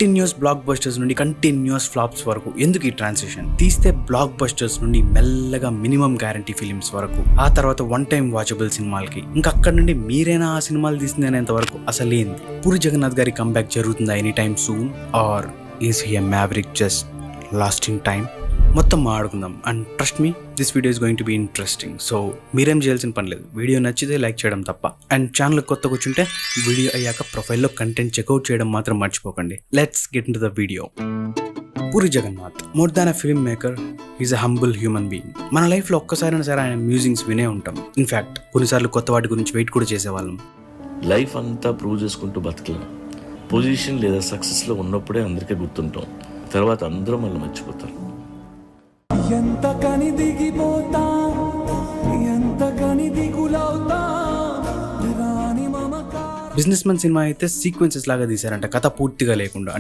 Continuous black busters నుండి continuous flops వరకు ఎందుకు ఈ ట్రాన్సిషన్? తీస్తే బ్లాక్ బస్టర్స్ నుండి మెల్లగా మినిమం గ్యారంటీ ఫిలిమ్స్ వరకు, ఆ తర్వాత వన్ టైం వాచబుల్ సినిమాలకి, ఇంకా అక్కడ నుండి మీరైనా ఆ సినిమాలు తీసింది అనేంత వరకు అసలేంది? పూరి జగన్నాథ్ గారి కంబ్యాక్ జరుగుతుందా any time soon, or is he a maverick just lost in time? మొత్తం మాట్లాడుకుందాం. And trust me, this video is going to be interesting. So మీరేం చేయాల్సిన పని లేదు, వీడియో నచ్చితే లైక్ చేయడం తప్ప. అండ్ ఛానల్ కొత్త కూర్చుంటే వీడియో అయ్యాక ప్రొఫైల్లో కంటెంట్ చెక్అవుట్ చేయడం మాత్రం మర్చిపోకండి. Let's get into the video. Puri Jagannath more than a film maker, is a humble human being. మన లైఫ్లో ఒక్కసారైనా సరే ఆయన మ్యూజిక్స్ వినే ఉంటాం. ఇన్ఫ్యాక్ట్ కొన్నిసార్లు కొత్త వాటి గురించి వెయిట్ కూడా చేసేవాళ్ళం. లైఫ్ అంతా ప్రూవ్ చేసుకుంటూ బతకలేం. పొజిషన్ లేదా సక్సెస్లో ఉన్నప్పుడే అందరికీ గుర్తుంటాం, తర్వాత అందరూ మళ్ళీ మర్చిపోతారు. ఎంత కని దిగిపోతా, ఎంత కని దిగులవుతా, రాని మమకారం. బిజినెస్ మ్యాన్ సినిమా అయితే సీక్వెన్సెస్ లాగా తీశారంట, కథ పూర్తిగా లేకుండా.